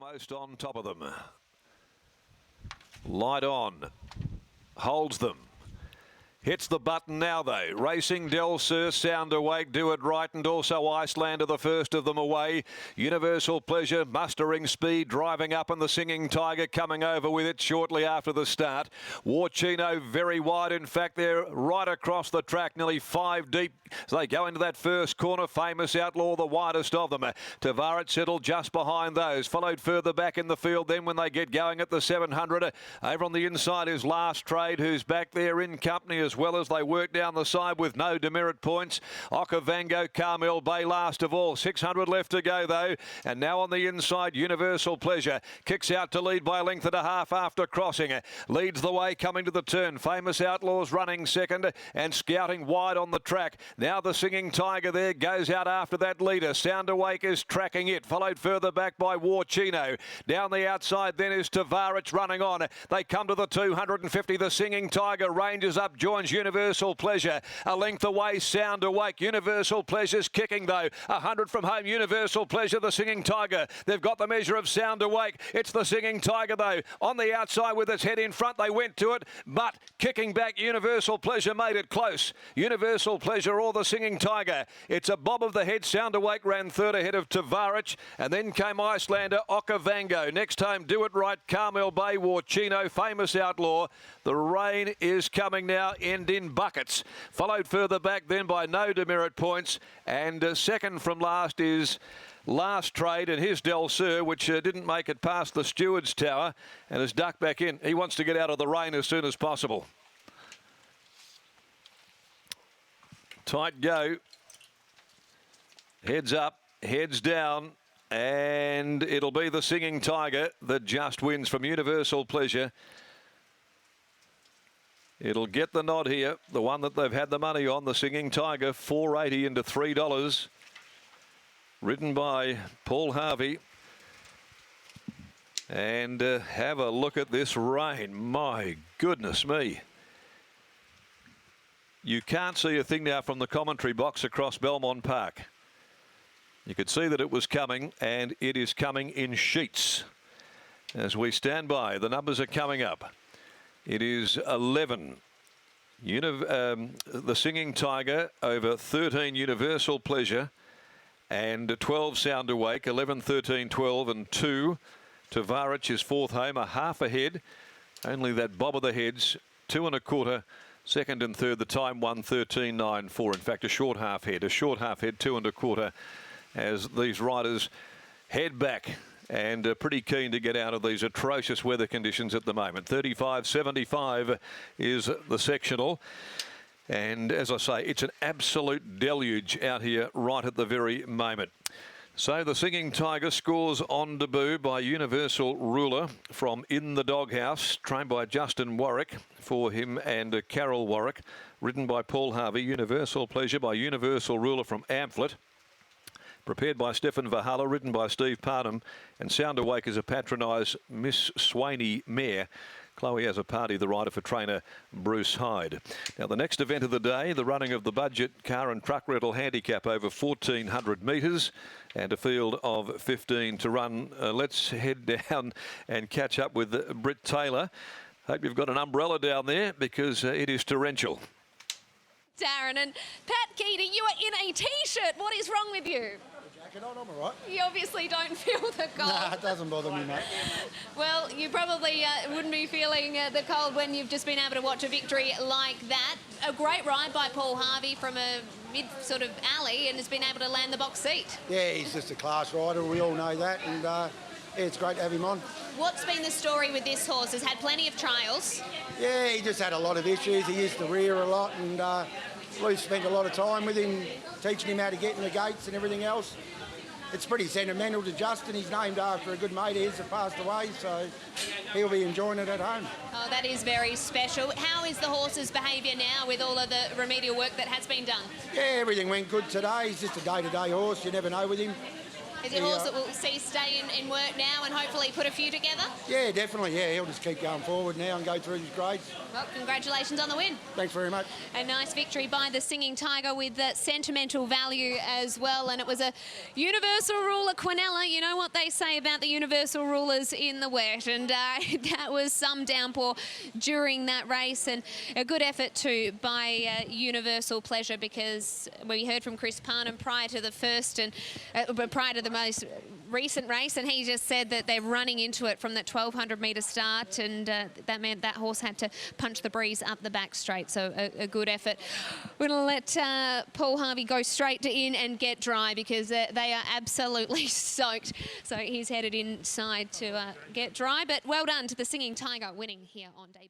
almost on top of them. Light on. Holds them. Hits the button now, though. Racing Del Sur, Sound Awake, Do It Right, and also Iceland are the first of them away. Universal Pleasure, mustering speed, driving up, and the Singing Tiger coming over with it shortly after the start. Warchino very wide. In fact, they're right across the track, nearly 5 deep. So they go into that first corner. Famous Outlaw, the widest of them. Tavaret settled just behind those. Followed further back in the field. Then when they get going at the 700, over on the inside is Last Trade, who's back there in company as well as they work down the side with no demerit points. Okavango, Carmel Bay last of all. 600 left to go though. And now on the inside, Universal Pleasure kicks out to lead by a length and a half after crossing. Leads the way coming to the turn. Famous Outlaws running second and scouting wide on the track. Now the Singing Tiger there goes out after that leader. Sound Awake is tracking it. Followed further back by Warchino. Down the outside then is Tavaret running on. They come to the 250. The Singing Tiger ranges up, joins Universal Pleasure. A length away, Sound Awake. Universal Pleasure's kicking though. 100 from home, Universal Pleasure, the Singing Tiger. They've got the measure of Sound Awake. It's the Singing Tiger though. On the outside with its head in front, they went to it, but kicking back, Universal Pleasure made it close. Universal Pleasure or the Singing Tiger. It's a bob of the head. Sound Awake ran third ahead of Tavaret, and then came Icelander, Okavango. Next home, Do It Right, Carmel Bay, Warchino, Famous Outlaw. The rain is coming now, end in buckets. Followed further back then by no demerit points, and second from last is Last Trade and his Del Sur, which didn't make it past the Steward's Tower and has ducked back in. He wants to get out of the rain as soon as possible. Tight go. Heads up, heads down, and it'll be the Singing Tiger that just wins from Universal Pleasure. It'll get the nod here, the one that they've had the money on, the Singing Tiger, $4.80 into $3. Ridden by Paul Harvey. And have a look at this rain. My goodness me. You can't see a thing now from the commentary box across Belmont Park. You could see that it was coming, and it is coming in sheets. As we stand by, the numbers are coming up. It is 11. The Singing Tiger over 13 Universal Pleasure and 12 Sound Awake, 11, 13, 12 and 2. Tavaret is fourth home, a half ahead. Only that bob of the heads, 2 1/4. Second and third, the time 1:13.94. In fact, a short half head, 2 1/4 as these riders head back. And pretty keen to get out of these atrocious weather conditions at the moment. 35.75 is the sectional. And as I say, it's an absolute deluge out here right at the very moment. So the Singing Tiger scores on debut by Universal Ruler from In the Doghouse, trained by Justin Warwick for him and Carol Warwick. Ridden by Paul Harvey. Universal Pleasure by Universal Ruler from Amplet. Prepared by Stefan Vahala, ridden by Steve Parnham, and Sound Awake is a patronised Miss Swaney mare. Chloe has a party, the rider for trainer Bruce Hyde. Now the next event of the day, the running of the budget car and truck rental handicap over 1,400 metres and a field of 15 to run. Let's head down and catch up with Britt Taylor. Hope you've got an umbrella down there because it is torrential. Darren and Pat Keating, you are in a T-shirt. What is wrong with you? Jacket on, I'm all right. You obviously don't feel the cold. Nah, it doesn't bother me, mate. Well, you probably wouldn't be feeling the cold when you've just been able to watch a victory like that. A great ride by Paul Harvey from a mid sort of alley and has been able to land the box seat. Yeah, he's just a class rider. We all know that. And yeah, it's great to have him on. What's been the story with this horse? Has had plenty of trials. Yeah, he just had a lot of issues. He used to rear a lot, and Lou spent a lot of time with him, teaching him how to get in the gates and everything else. It's pretty sentimental to Justin. He's named after a good mate of his that passed away, so he'll be enjoying it at home. Oh, that is very special. How is the horse's behaviour now with all of the remedial work that has been done? Yeah, everything went good today. He's just a day-to-day horse. You never know with him. Is it a horse that we'll see stay in work now and hopefully put a few together? Yeah, definitely. Yeah, he'll just keep going forward now and go through his grades. Well, congratulations on the win. Thanks very much. A nice victory by the Singing Tiger with sentimental value as well. And it was a universal ruler, Quinella. You know what they say about the universal rulers in the wet. And that was some downpour during that race. And a good effort too by Universal Pleasure, because we heard from Chris Parnham prior to the first and prior to the most recent race, and he just said that they're running into it from that 1200 metre start, and that meant that horse had to punch the breeze up the back straight. So a good effort. We're going to let Paul Harvey go straight in and get dry, because they are absolutely soaked. So he's headed inside to get dry. But well done to the Singing Tiger winning here on debut.